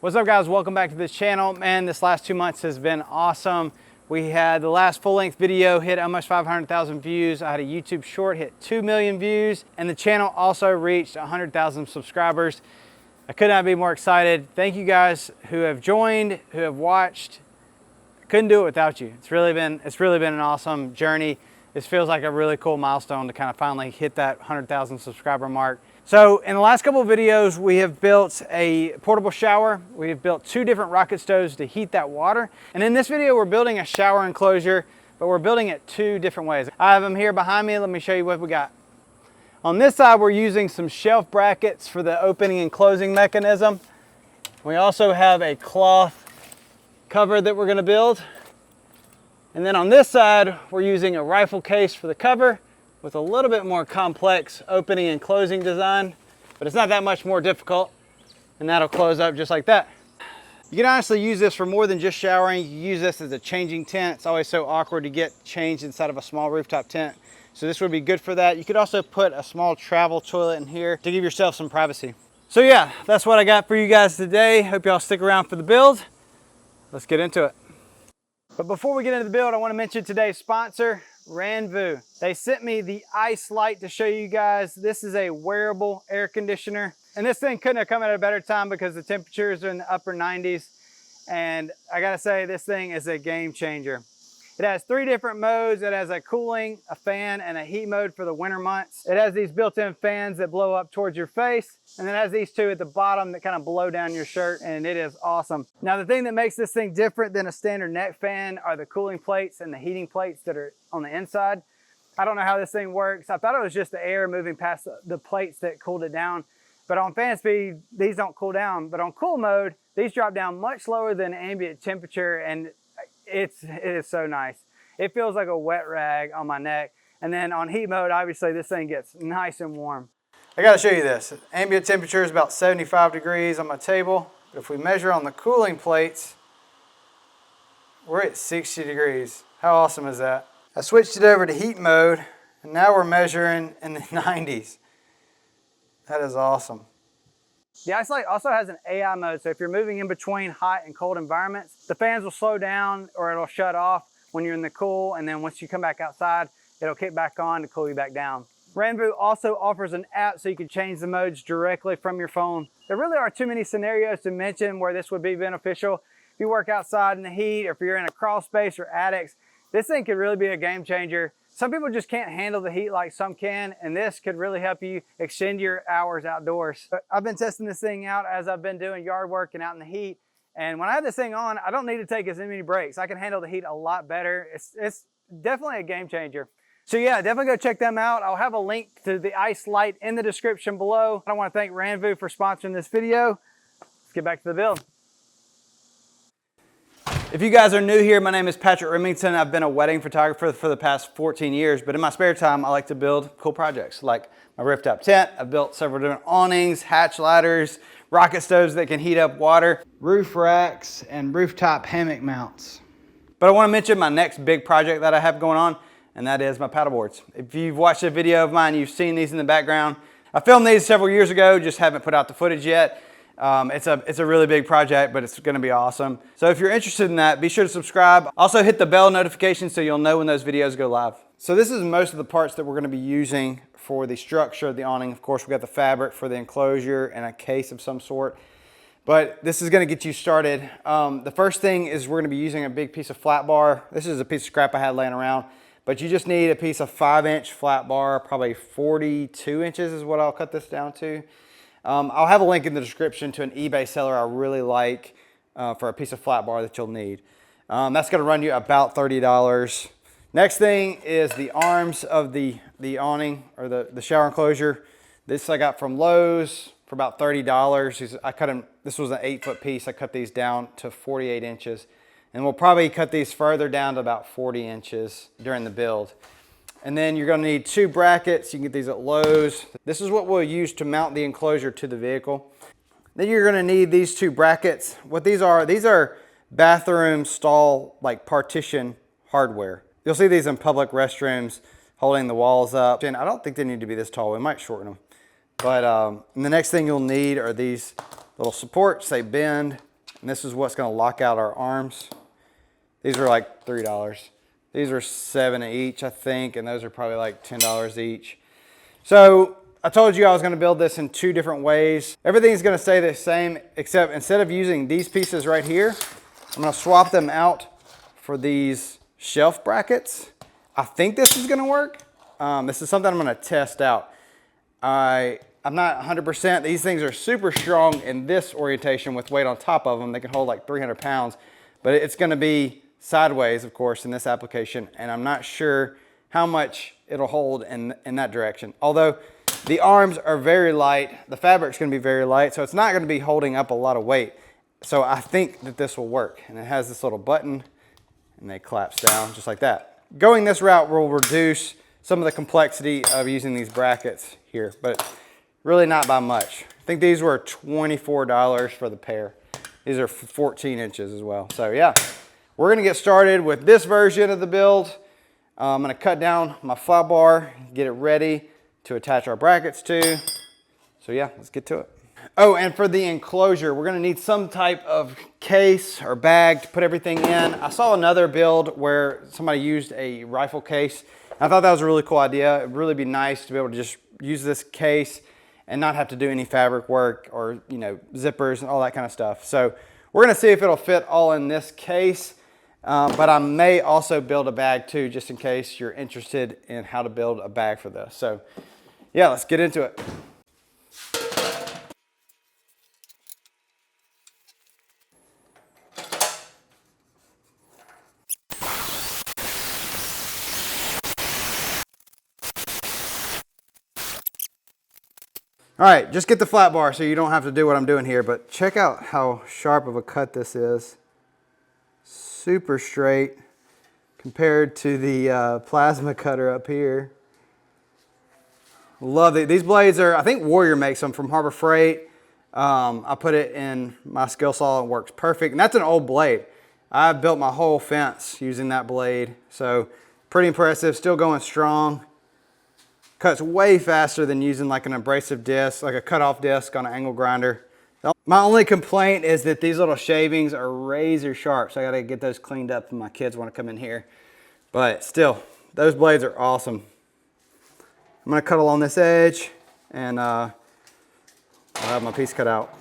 What's up, guys? Welcome back to this channel. Man, this last 2 months has been awesome. We had the last full-length video hit almost 500,000 views. I had a YouTube short hit 2 million views, and the channel also reached 100,000 subscribers. I could not be more excited. Thank you guys who have joined, who have watched. I couldn't do it without you. It's really been an awesome journey. This feels like a really cool milestone to kind of finally hit that 100,000 subscriber mark. So in the last couple of videos, we have built a portable shower. We have built 2 different rocket stoves to heat that water. And in this video, we're building a shower enclosure, but we're building it 2 different ways. I have them here behind me. Let me show you what we got. On this side, we're using some shelf brackets for the opening and closing mechanism. We also have a cloth cover that we're gonna build. And then on this side, we're using a rifle case for the cover, with a little bit more complex opening and closing design, but it's not that much more difficult, and that'll close up just like that. You can honestly use this for more than just showering. You can use this as a changing tent. It's always so awkward to get changed inside of a small rooftop tent. So this would be good for that. You could also put a small travel toilet in here to give yourself some privacy. So yeah, that's what I got for you guys today. Hope y'all stick around for the build. Let's get into it. But before we get into the build, I want to mention today's sponsor, Ranvoo. They sent me the Aice Lite to show you guys. This is a wearable air conditioner, and this thing couldn't have come at a better time because the temperatures are in the upper 90s, and I gotta say, this thing is a game changer. It has 3 different modes. It has a cooling, a fan, and a heat mode for the winter months. It has these built-in fans that blow up towards your face, and then it has these 2 at the bottom that kind of blow down your shirt, and it is awesome. Now, the thing that makes this thing different than a standard neck fan are the cooling plates and the heating plates that are on the inside. I don't know how this thing works. I thought it was just the air moving past the plates that cooled it down, but on fan speed, these don't cool down. But on cool mode, these drop down much lower than ambient temperature, and it is so nice. It feels like a wet rag on my neck. And then on heat mode, obviously this thing gets nice and warm. I gotta show you this. Ambient temperature is about 75 degrees on my table. But if we measure on the cooling plates, we're at 60 degrees. How awesome is that? I switched it over to heat mode, and now we're measuring in the 90s. That is awesome. The Aice Lite also has an AI mode, so if you're moving in between hot and cold environments, the fans will slow down or it'll shut off when you're in the cool, and then once you come back outside, it'll kick back on to cool you back down. Ranvoo also offers an app so you can change the modes directly from your phone. There really are too many scenarios to mention where this would be beneficial. If you work outside in the heat, or if you're in a crawl space or attics, this thing could really be a game changer. Some people just can't handle the heat like some can, and this could really help you extend your hours outdoors. I've been testing this thing out as I've been doing yard work and out in the heat, and when I have this thing on, I don't need to take as many breaks. I can handle the heat a lot better. It's definitely a game changer. So yeah, definitely go check them out. I'll have a link to the Aice Lite in the description below. I want to thank Ranvoo for sponsoring this video. Let's get back to the build. If you guys are new here, my name is Patrick Remington. I've been a wedding photographer for the past 14 years, but in my spare time, I like to build cool projects like my rooftop tent. I've built several different awnings, hatch ladders, rocket stoves that can heat up water, roof racks, and rooftop hammock mounts. But I want to mention my next big project that I have going on, and that is my paddleboards. If you've watched a video of mine, you've seen these in the background. I filmed these several years ago, just haven't put out the footage yet. It's a really big project, but it's gonna be awesome. So if you're interested in that, be sure to subscribe. Also hit the bell notification so you'll know when those videos go live. So this is most of the parts that we're gonna be using for the structure of the awning. Of course, we got the fabric for the enclosure and a case of some sort, but this is gonna get you started. The first thing is we're gonna be using a big piece of flat bar. This is a piece of scrap I had laying around, but you just need a piece of 5-inch flat bar, probably 42 inches is what I'll cut this down to. I'll have a link in the description to an eBay seller I really like for a piece of flat bar that you'll need. That's gonna run you about $30. Next thing is the arms of the awning or the shower enclosure. This I got from Lowe's for about $30. I cut them, this was an 8-foot piece. I cut these down to 48 inches. And we'll probably cut these further down to about 40 inches during the build. And then you're gonna need 2 brackets. You can get these at Lowe's. This is what we'll use to mount the enclosure to the vehicle. Then you're gonna need these 2 brackets. What these are bathroom stall, like partition hardware. You'll see these in public restrooms holding the walls up. And I don't think they need to be this tall. We might shorten them. But the next thing you'll need are these little supports. They bend And this is what's gonna lock out our arms. These are like $3. These are $7 each, I think, and those are probably like $10 each. So I told you I was gonna build this in 2 different ways. Everything's gonna stay the same, except instead of using these pieces right here, I'm gonna swap them out for these shelf brackets. I think this is gonna work. This is something I'm gonna test out. I'm not 100%. These things are super strong in this orientation with weight on top of them. They can hold like 300 pounds, but it's gonna be sideways, of course, in this application, and I'm not sure how much it'll hold in that direction. Although the arms are very light, the fabric's gonna be very light, so it's not gonna be holding up a lot of weight. So I think that this will work. And it has this little button, and they collapse down just like that. Going this route will reduce some of the complexity of using these brackets here, but really not by much. I think these were $24 for the pair. These are 14 inches as well. So yeah. We're gonna get started with this version of the build. I'm gonna cut down my flat bar, get it ready to attach our brackets to. So yeah, let's get to it. Oh, and for the enclosure, we're gonna need some type of case or bag to put everything in. I saw another build where somebody used a rifle case. I thought that was a really cool idea. It'd really be nice to be able to just use this case and not have to do any fabric work or, you know, zippers and all that kind of stuff. So we're gonna see if it'll fit all in this case. But I may also build a bag too, just in case you're interested in how to build a bag for this. So yeah, let's get into it. All right, just get the flat bar so you don't have to do what I'm doing here, but check out how sharp of a cut this is. Super straight compared to the plasma cutter up here. Love it. These blades are, I think Warrior makes them from Harbor Freight. I put it in my skill saw and it works perfect. And that's an old blade. I've built my whole fence using that blade. So pretty impressive, still going strong. Cuts way faster than using like an abrasive disc, like a cutoff disc on an angle grinder. My only complaint is that these little shavings are razor sharp, so I gotta get those cleaned up when my kids wanna come in here. But still, those blades are awesome. I'm gonna cut along this edge and I'll have my piece cut out.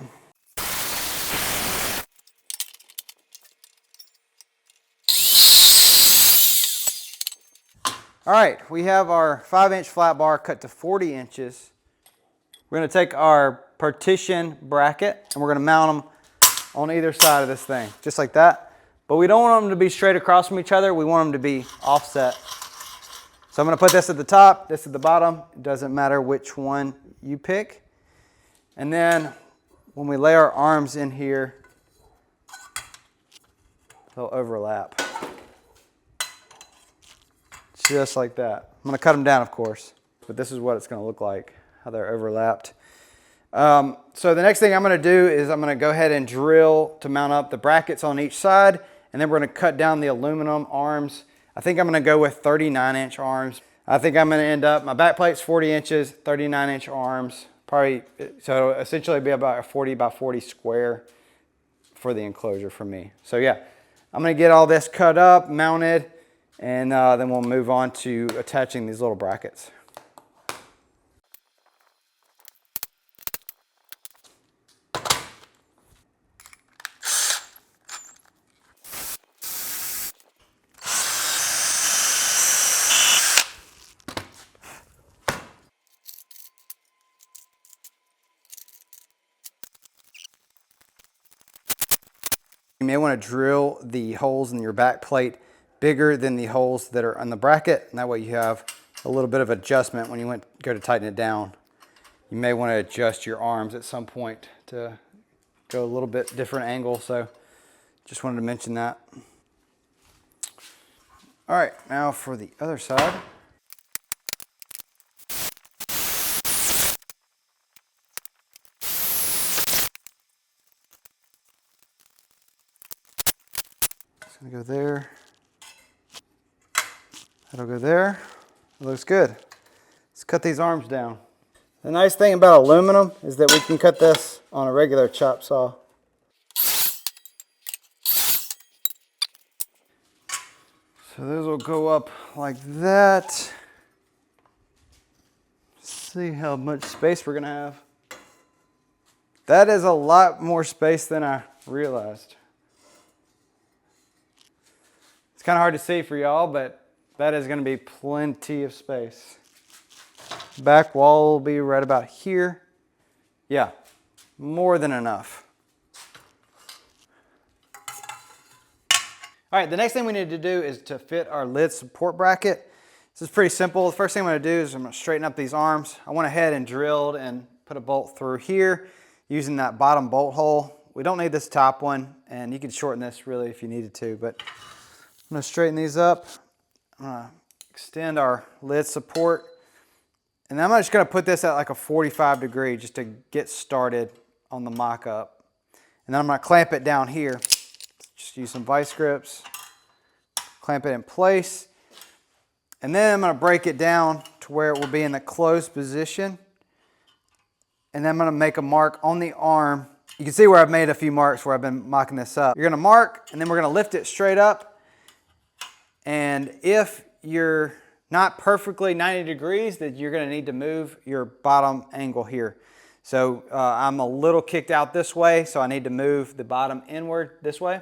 All right, we have our 5-inch flat bar cut to 40 inches. We're gonna take our partition bracket and we're gonna mount them on either side of this thing, just like that. But we don't want them to be straight across from each other. We want them to be offset. So I'm gonna put this at the top, this at the bottom. It doesn't matter which one you pick. And then when we lay our arms in here, they'll overlap. Just like that. I'm gonna cut them down, of course, but this is what it's gonna look like, how they're overlapped. So the next thing I'm gonna do is I'm gonna go ahead and drill to mount up the brackets on each side, and then we're gonna cut down the aluminum arms. I think I'm gonna go with 39-inch arms. I think I'm gonna end up, my back plate's 40 inches, 39-inch arms, probably, so it'll essentially be about a 40 by 40 square for the enclosure for me. So yeah, I'm gonna get all this cut up, mounted, and then we'll move on to attaching these little brackets. You may want to drill the holes in your back plate bigger than the holes that are on the bracket, and that way you have a little bit of adjustment when you go to tighten it down. You may want to adjust your arms at some point to go a little bit different angle, so just wanted to mention that. All right, now for the other side. It's gonna go there. That'll go there. It looks good. Let's cut these arms down. The nice thing about aluminum is that we can cut this on a regular chop saw. So those will go up like that. See how much space we're gonna have. That is a lot more space than I realized. It's kind of hard to see for y'all, but that is gonna be plenty of space. Back wall will be right about here. Yeah, more than enough. All right, the next thing we need to do is to fit our lid support bracket. This is pretty simple. The first thing I'm gonna do is I'm gonna straighten up these arms. I went ahead and drilled and put a bolt through here using that bottom bolt hole. We don't need this top one, and you can shorten this really if you needed to, but I'm gonna straighten these up. I'm gonna extend our lid support, and then I'm just gonna put this at like a 45 degree just to get started on the mock-up. And then I'm gonna clamp it down here. Just use some vice grips, clamp it in place, and then I'm going to break it down to where it will be in the closed position. And then I'm going to make a mark on the arm. You can see where I've made a few marks where I've been mocking this up. You're going to mark, and then we're going to lift it straight up. And if you're not perfectly 90 degrees, then you're going to need to move your bottom angle here. So I'm a little kicked out this way, so I need to move the bottom inward this way.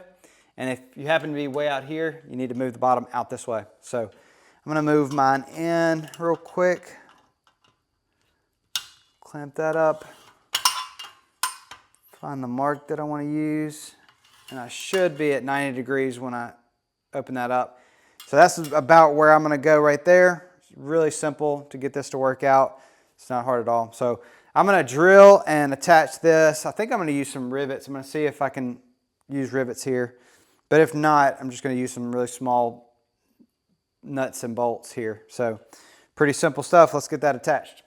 And if you happen to be way out here, you need to move the bottom out this way. So I'm gonna move mine in real quick. Clamp that up. Find the mark that I wanna use. And I should be at 90 degrees when I open that up. So that's about where I'm gonna go right there. It's really simple to get this to work out. It's not hard at all. So I'm gonna drill and attach this. I think I'm gonna use some rivets. I'm gonna see if I can use rivets here. But if not, I'm just going to use some really small nuts and bolts here. So pretty simple stuff. Let's get that attached.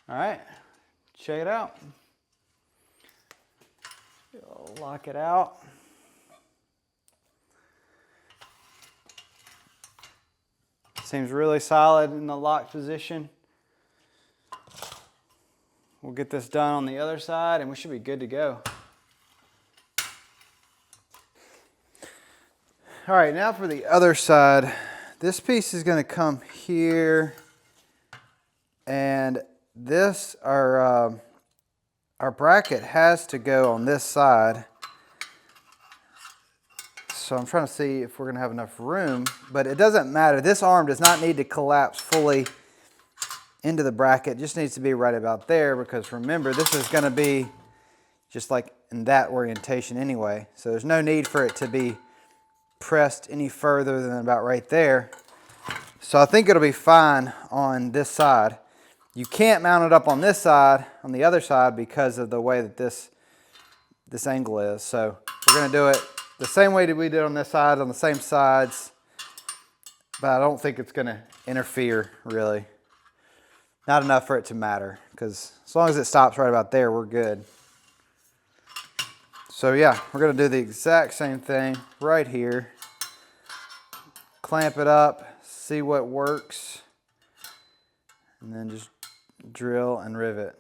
All right, check it out. Lock it out. Seems really solid in the locked position. We'll get this done on the other side and we should be good to go. All right, now for the other side. This piece is going to come here, and this, our bracket has to go on this side. So I'm trying to see if we're going to have enough room, but it doesn't matter. This arm does not need to collapse fully into the bracket. It just needs to be right about there, because remember, this is going to be just like in that orientation anyway. So there's no need for it to be pressed any further than about right there. So I think it'll be fine on this side. You can't mount it up on this side, on the other side, because of the way that this angle is. So we're going to do it the same way that we did on this side, on the same sides, but I don't think it's going to interfere really. Not enough for it to matter, because as long as it stops right about there, we're good. So yeah, we're going to do the exact same thing right here. Clamp it up, see what works, and then just drill and rivet.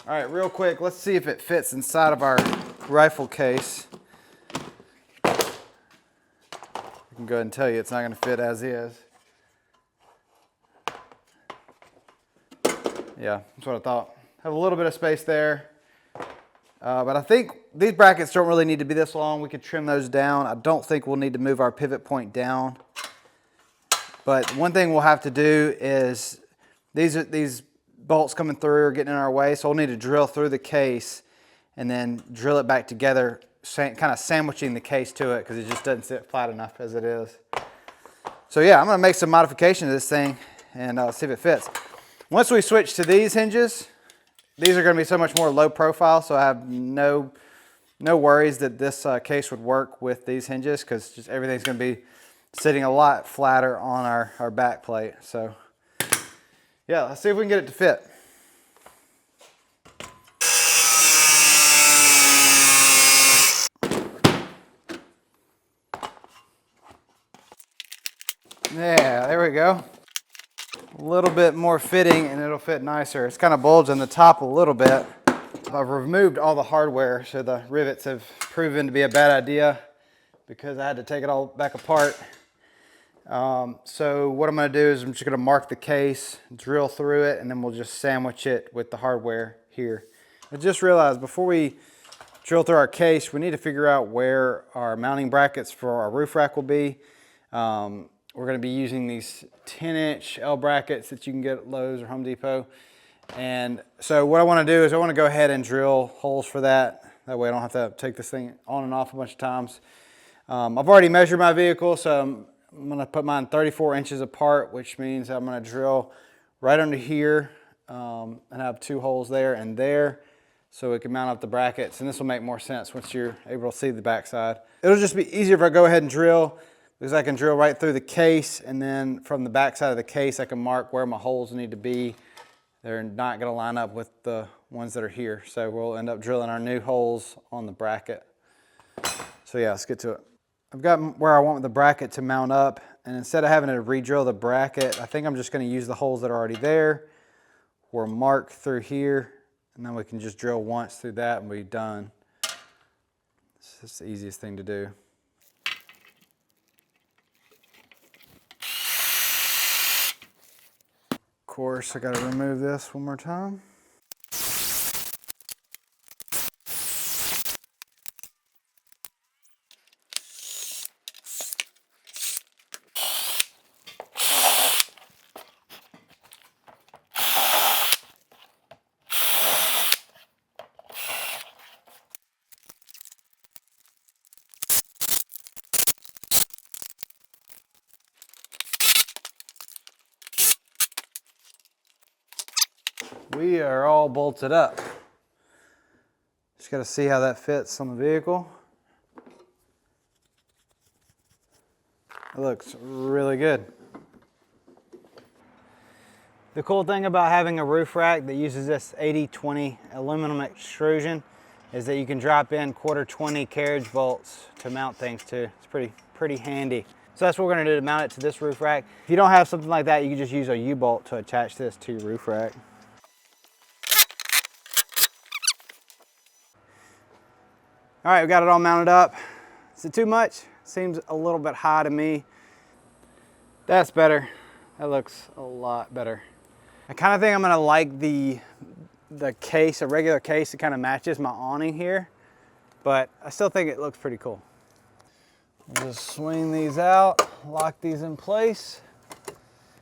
All right, real quick, let's see if it fits inside of our rifle case. I can go ahead and tell you it's not going to fit as is. Yeah, that's what I thought. Have a little bit of space there. But I think these brackets don't really need to be this long. We could trim those down. I don't think we'll need to move our pivot point down. But one thing we'll have to do is these bolts coming through are getting in our way, so we'll need to drill through the case and then drill it back together, kind of sandwiching the case to it, because it just doesn't sit flat enough as it is. So yeah, I'm gonna make some modification to this thing and see if it fits. Once we switch to these hinges, these are gonna be so much more low profile, so I have no worries that this case would work with these hinges, because just everything's gonna be sitting a lot flatter on our back plate. So yeah, let's see if we can get it to fit. Yeah, there we go. A little bit more fitting and it'll fit nicer. It's kind of bulged on the top a little bit. I've removed all the hardware, so the rivets have proven to be a bad idea because I had to take it all back apart. So what I'm gonna do is I'm just gonna mark the case, drill through it, and then we'll just sandwich it with the hardware here. I just realized before we drill through our case, we need to figure out where our mounting brackets for our roof rack will be. We're going to be using these 10-inch L brackets that you can get at Lowe's or Home Depot. And so what I want to do is I want to go ahead and drill holes for that. That way I don't have to take this thing on and off a bunch of times. I've already measured my vehicle, so I'm going to put mine 34 inches apart, which means I'm going to drill right under here and have 2 holes there and there, so we can mount up the brackets. And this will make more sense once you're able to see the backside. It'll just be easier if I go ahead and drill, because I can drill right through the case, and then from the back side of the case I can mark where my holes need to be. They're not going to line up with the ones that are here, so we'll end up drilling our new holes on the bracket. So yeah, let's get to it. I've got where I want the bracket to mount up, and instead of having to re-drill the bracket, I think I'm just going to use the holes that are already there. We'll mark through here, and then we can just drill once through that and be done. It's just the easiest thing to do. Of course, I got to remove this one more time. We are all bolted up. Just got to see how that fits on the vehicle. It looks really good. The cool thing about having a roof rack that uses this 80-20 aluminum extrusion is that you can drop in 1/4-20 carriage bolts to mount things to. It's pretty handy. So that's what we're going to do to mount it to this roof rack. If you don't have something like that, you can just use a U-bolt to attach this to your roof rack. All right, we got it all mounted up. Is it too much? Seems a little bit high to me. That's better. That looks a lot better. I kind of think I'm gonna like the case, a regular case. It kind of matches my awning here, but I still think it looks pretty cool. We'll just swing these out, lock these in place. And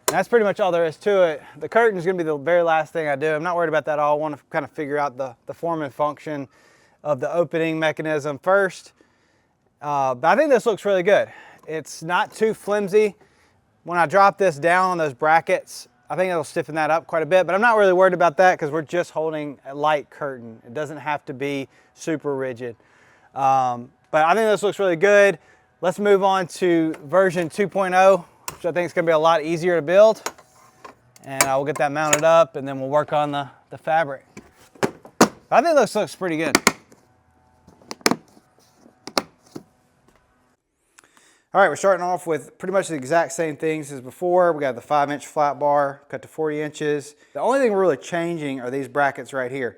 that's pretty much all there is to it. The curtain is gonna be the very last thing I do. I'm not worried about that at all. I want to kind of figure out the form and function of the opening mechanism first. But I think this looks really good. It's not too flimsy. When I drop this down on those brackets, I think it'll stiffen that up quite a bit, but I'm not really worried about that because we're just holding a light curtain. It doesn't have to be super rigid. But I think this looks really good. Let's move on to version 2.0, which I think is gonna be a lot easier to build. And I will get that mounted up and then we'll work on the fabric. I think this looks pretty good. All right, we're starting off with pretty much the exact same things as before. We got the 5-inch flat bar cut to 40 inches. The only thing we're really changing are these brackets right here.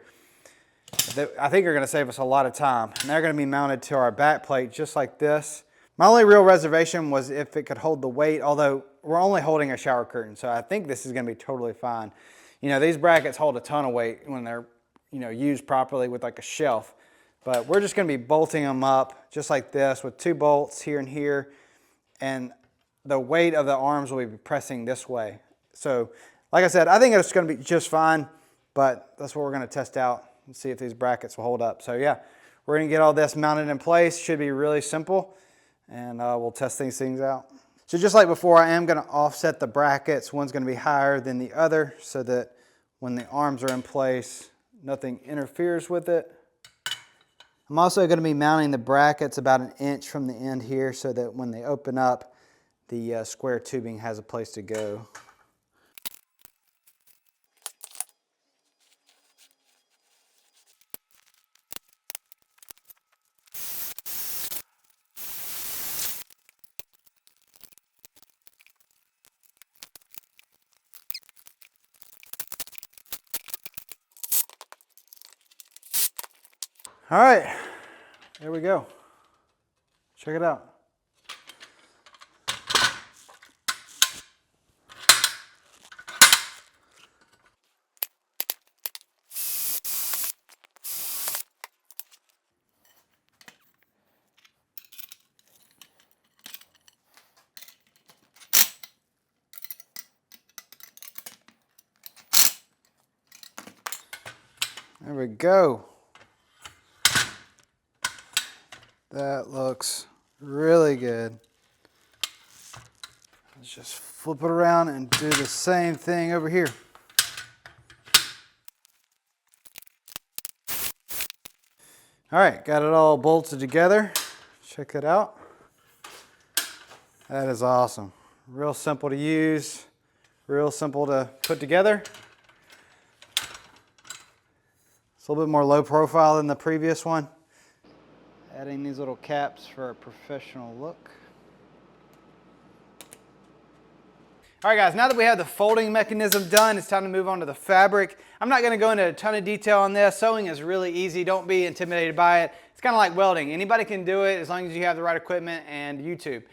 I think are gonna save us a lot of time. And they're gonna be mounted to our back plate just like this. My only real reservation was if it could hold the weight, although we're only holding a shower curtain, so I think this is gonna be totally fine. You know, these brackets hold a ton of weight when they're, you know, used properly with like a shelf. But we're just gonna be bolting them up just like this with 2 bolts here and here. And the weight of the arms will be pressing this way. So, like I said, I think it's gonna be just fine, but that's what we're gonna test out and see if these brackets will hold up. So yeah, we're gonna get all this mounted in place. Should be really simple, and we'll test these things out. So just like before, I am going to offset the brackets. One's going to be higher than the other so that when the arms are in place, nothing interferes with it. I'm also going to be mounting the brackets about an inch from the end here so that when they open up, the square tubing has a place to go. All right, there we go. Check it out. There we go. That looks really good. Let's just flip it around and do the same thing over here. All right, got it all bolted together. Check it out. That is awesome. Real simple to use, real simple to put together. It's a little bit more low profile than the previous one. Adding these little caps for a professional look. All right guys, now that we have the folding mechanism done, it's time to move on to the fabric. I'm not gonna go into a ton of detail on this. Sewing is really easy. Don't be intimidated by it. It's kind of like welding. Anybody can do it as long as you have the right equipment and YouTube.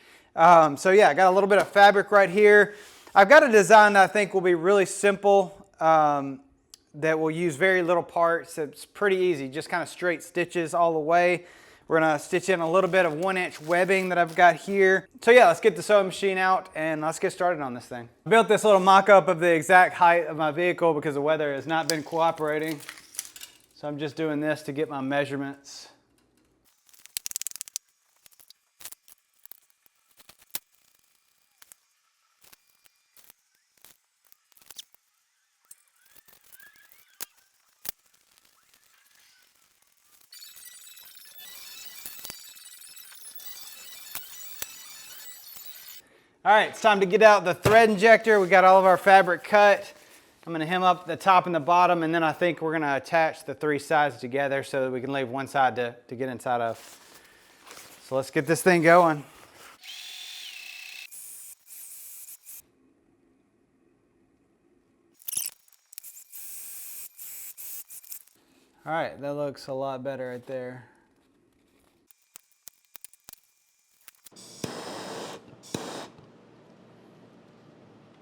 So yeah, I got a little bit of fabric right here. I've got a design that I think will be really simple, that will use very little parts. It's pretty easy, just kind of straight stitches all the way. We're gonna stitch in a little bit of 1-inch webbing that I've got here. So yeah, let's get the sewing machine out and let's get started on this thing. I built this little mock-up of the exact height of my vehicle because the weather has not been cooperating. So I'm just doing this to get my measurements. All right, it's time to get out the thread injector. We got all of our fabric cut. I'm gonna hem up the top and the bottom, and then I think we're gonna attach the 3 sides together so that we can leave one side to get inside of. So let's get this thing going. All right, that looks a lot better right there.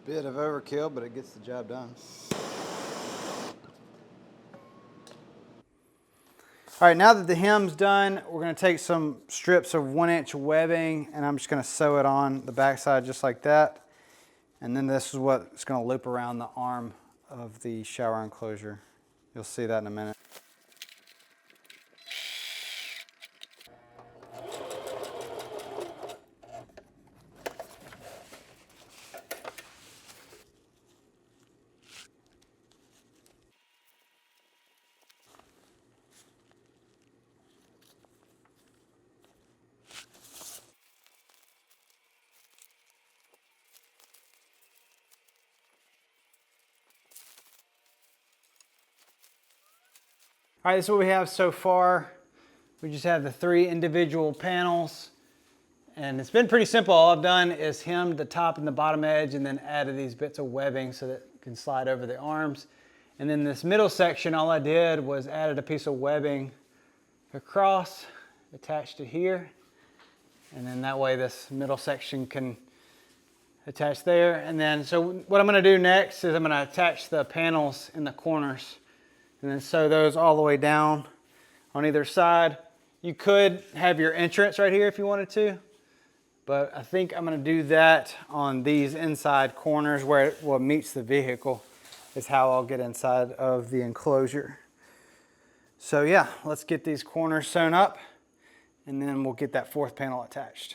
Bit of overkill, but it gets the job done. All right, now that the hem's done, we're gonna take some strips of 1-inch webbing and I'm just gonna sew it on the backside just like that. And then this is what's gonna loop around the arm of the shower enclosure. You'll see that in a minute. All right, this is what we have so far. We just have the 3 individual panels and it's been pretty simple. All I've done is hemmed the top and the bottom edge and then added these bits of webbing so that it can slide over the arms. And then this middle section, all I did was added a piece of webbing across, attached to here. And then that way this middle section can attach there. And then, so what I'm gonna do next is I'm gonna attach the panels in the corners and then sew those all the way down on either side. You could have your entrance right here if you wanted to, but I think I'm gonna do that on these inside corners where it meets the vehicle is how I'll get inside of the enclosure. So yeah, let's get these corners sewn up and then we'll get that 4th panel attached.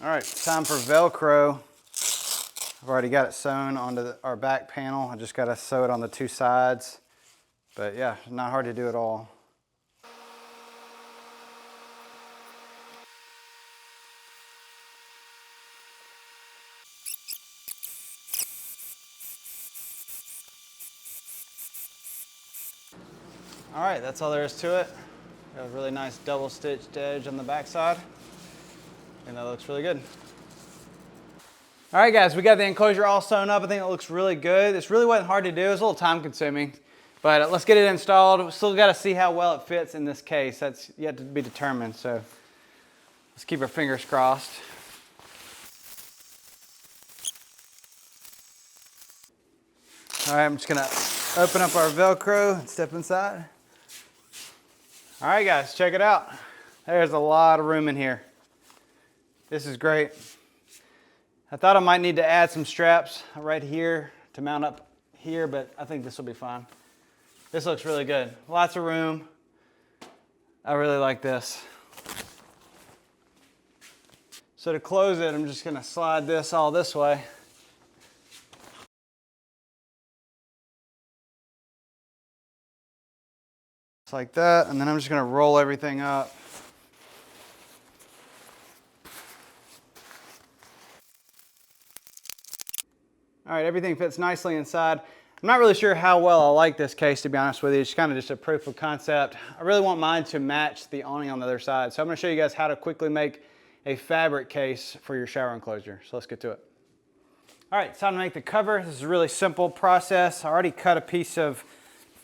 All right, time for Velcro. I've already got it sewn onto our back panel. I just got to sew it on the two sides. But yeah, not hard to do at all. All right, that's all there is to it. Got a really nice double stitched edge on the back side. And that looks really good. All right guys, we got the enclosure all sewn up. I think it looks really good. This really wasn't hard to do. It was a little time consuming, but let's get it installed. We still got to see how well it fits in this case. That's yet to be determined. So let's keep our fingers crossed. All right, I'm just gonna open up our Velcro and step inside. All right guys, check it out. There's a lot of room in here. This is great. I thought I might need to add some straps right here to mount up here, but I think this will be fine. This looks really good. Lots of room. I really like this. So to close it, I'm just gonna slide this all this way. Just like that, and then I'm just gonna roll everything up. All right, everything fits nicely inside. I'm not really sure how well I like this case, to be honest with you. It's kind of just a proof of concept. I really want mine to match the awning on the other side. So I'm gonna show you guys how to quickly make a fabric case for your shower enclosure. So let's get to it. All right, it's time to make the cover. This is a really simple process. I already cut a piece of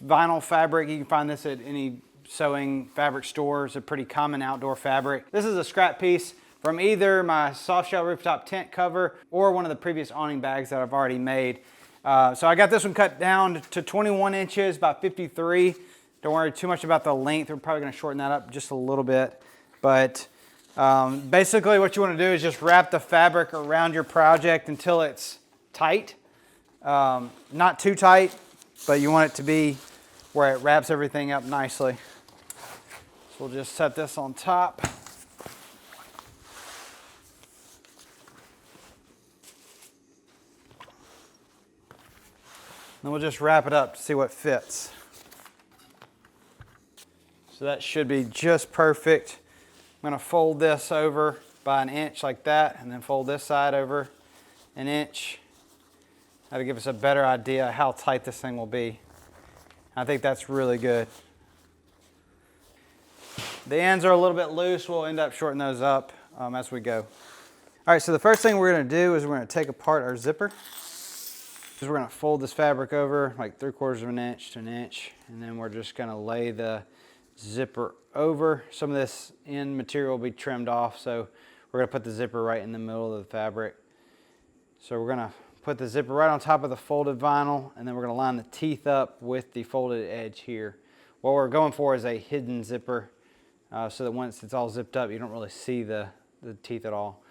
vinyl fabric. You can find this at any sewing fabric store. It's a pretty common outdoor fabric. This is a scrap piece from either my soft shell rooftop tent cover or one of the previous awning bags that I've already made. So I got this one cut down to 21 inches, about 53. Don't worry too much about the length. We're probably gonna shorten that up just a little bit. But basically what you wanna do is just wrap the fabric around your project until it's tight. Not too tight, but you want it to be where it wraps everything up nicely. So we'll just set this on top. Then we'll just wrap it up to see what fits. So that should be just perfect. I'm gonna fold this over by 1 inch like that, and then fold this side over 1 inch. That'll give us a better idea how tight this thing will be. I think that's really good. The ends are a little bit loose. We'll end up shortening those up as we go. All right, so the first thing we're gonna do is we're gonna take apart our zipper. So we're gonna fold this fabric over like 3/4 of an inch to 1 inch, and then we're just gonna lay the zipper over. Some of this end material will be trimmed off, so we're gonna put the zipper right in the middle of the fabric. So we're gonna put the zipper right on top of the folded vinyl, and then we're gonna line the teeth up with the folded edge here. What we're going for is a hidden zipper, so that once it's all zipped up, you don't really see the teeth at all.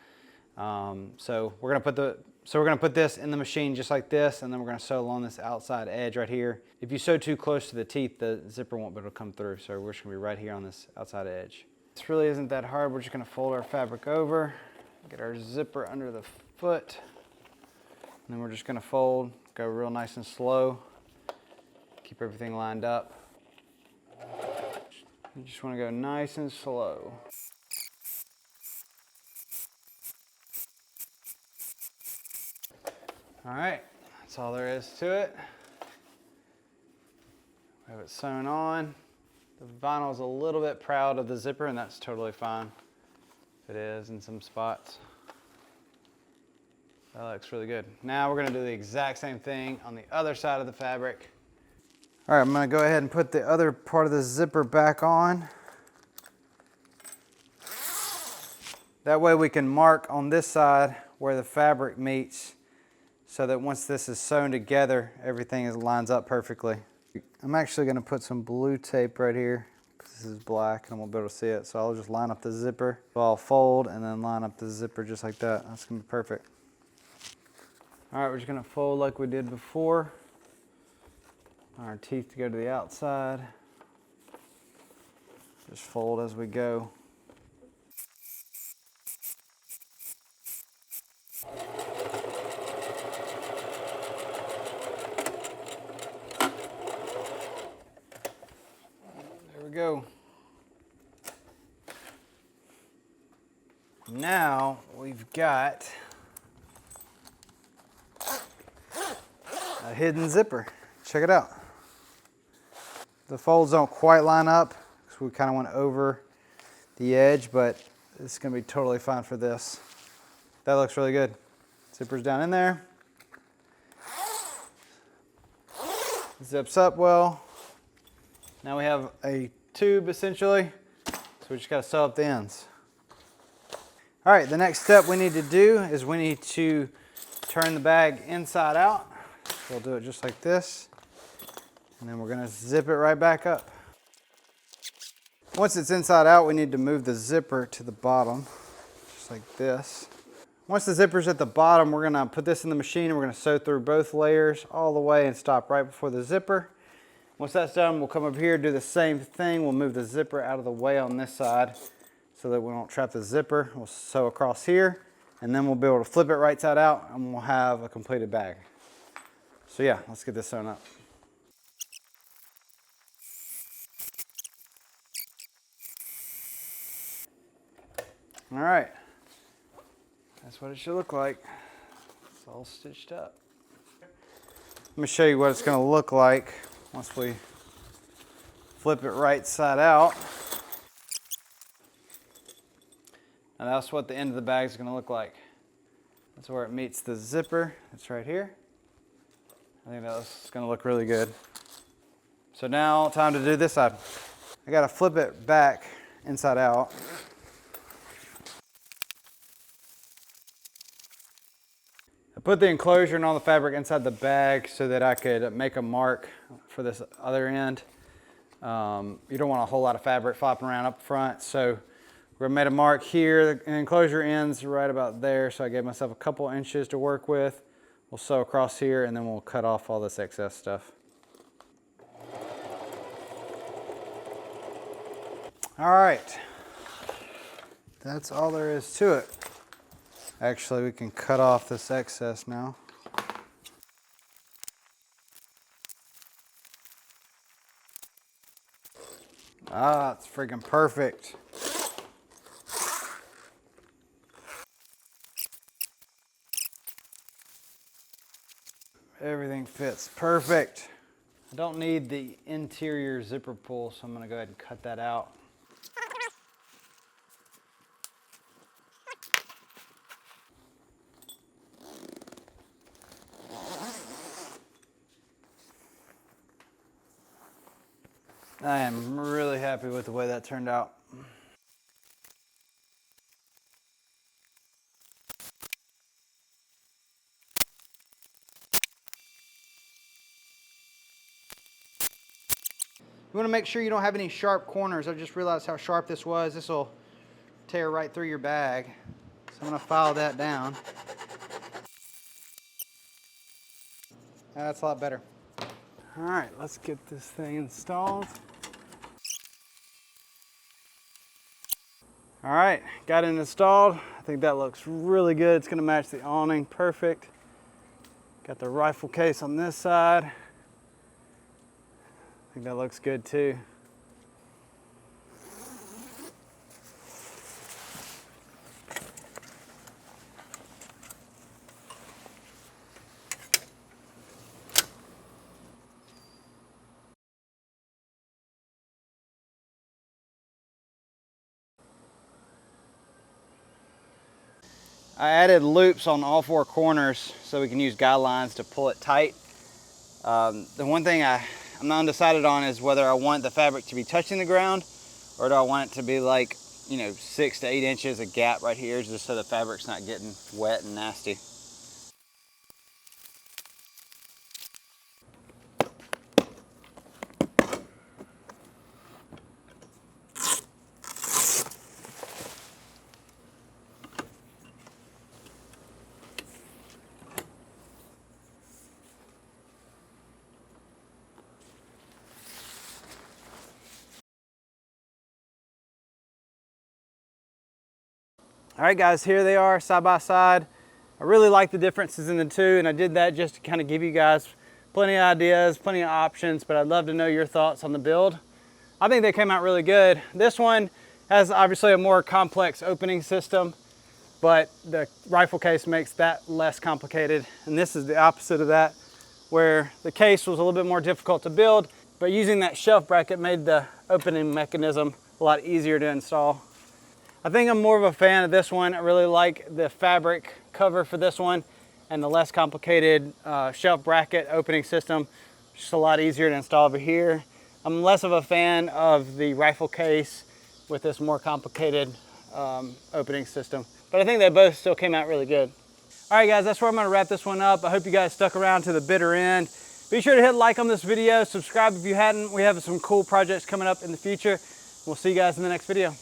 So we're gonna put this in the machine just like this, and then we're gonna sew along this outside edge right here. If you sew too close to the teeth, the zipper won't be able to come through, so we're just gonna be right here on this outside edge. This really isn't that hard. We're just gonna fold our fabric over, get our zipper under the foot, and then we're just gonna fold, go real nice and slow, keep everything lined up. You just wanna go nice and slow. All right, that's all there is to it. We have it sewn on. The vinyl is a little bit proud of the zipper, and that's totally fine if it is in some spots. That looks really good. Now we're gonna do the exact same thing on the other side of the fabric. All right, I'm gonna go ahead and put the other part of the zipper back on. That way we can mark on this side where the fabric meets, so that once this is sewn together, everything lines up perfectly. I'm actually gonna put some blue tape right here, because this is black and I won't be able to see it. So I'll just line up the zipper. So I'll fold and then line up the zipper just like that. That's gonna be perfect. All right, we're just gonna fold like we did before. Our teeth to go to the outside. Just fold as we go. Now we've got a hidden zipper. Check it out. The folds don't quite line up because we kind of went over the edge, but it's going to be totally fine for this. That looks really good. Zipper's down in there. Zips up well. Now we have a tube essentially, so we just got to sew up the ends. All right, the next step we need to do is we need to turn the bag inside out. We'll do it just like this, and then we're going to zip it right back up. Once it's inside out, we need to move the zipper to the bottom, just like this. Once the zipper's at the bottom, we're gonna put this in the machine and we're gonna sew through both layers all the way and stop right before the zipper. Once that's done, we'll come over here, do the same thing. We'll move the zipper out of the way on this side so that we don't trap the zipper. We'll sew across here, and then we'll be able to flip it right side out and we'll have a completed bag. So yeah, let's get this sewn up. All right. That's what it should look like. It's all stitched up. Let me show you what it's going to look like once we flip it right side out. And that's what the end of the bag is going to look like. That's where it meets the zipper. It's right here. I think that's going to look really good. So now, time to do this side. I got to flip it back inside out. I put the enclosure and all the fabric inside the bag so that I could make a mark for this other end. You don't want a whole lot of fabric flopping around up front, so we made a mark here. The enclosure ends right about there, so I gave myself a couple inches to work with. We'll sew across here and then we'll cut off all this excess stuff. All right, that's all there is to it. Actually, we can cut off this excess now. Ah, it's freaking perfect. Everything fits perfect. I don't need the interior zipper pull, so I'm gonna go ahead and cut that out. I am really happy with the way that turned out. You want to make sure you don't have any sharp corners. I just realized how sharp this was. This will tear right through your bag. So I'm going to file that down. That's a lot better. All right, let's get this thing installed. All right, got it installed. I think that looks really good. It's gonna match the awning perfect. Got the rifle case on this side. I think that looks good too. I added loops on all four corners so we can use guide lines to pull it tight. The one thing I'm not undecided on is whether I want the fabric to be touching the ground or do I want it to be like, 6 to 8 inches of gap right here just so the fabric's not getting wet and nasty. All right guys, here they are side by side. I really like the differences in the two, and I did that just to kind of give you guys plenty of ideas, plenty of options, but I'd love to know your thoughts on the build. I think they came out really good. This one has obviously a more complex opening system. but the rifle case makes that less complicated. And this is the opposite of that, where the case was a little bit more difficult to build, but using that shelf bracket made the opening mechanism a lot easier to install. I think I'm more of a fan of this one. I really like the fabric cover for this one and the less complicated shelf bracket opening system. Just a lot easier to install over here. I'm less of a fan of the rifle case with this more complicated opening system, but I think they both still came out really good. All right guys, that's where I'm gonna wrap this one up. I hope you guys stuck around to the bitter end. Be sure to hit like on this video, subscribe if you hadn't. We have some cool projects coming up in the future. We'll see you guys in the next video.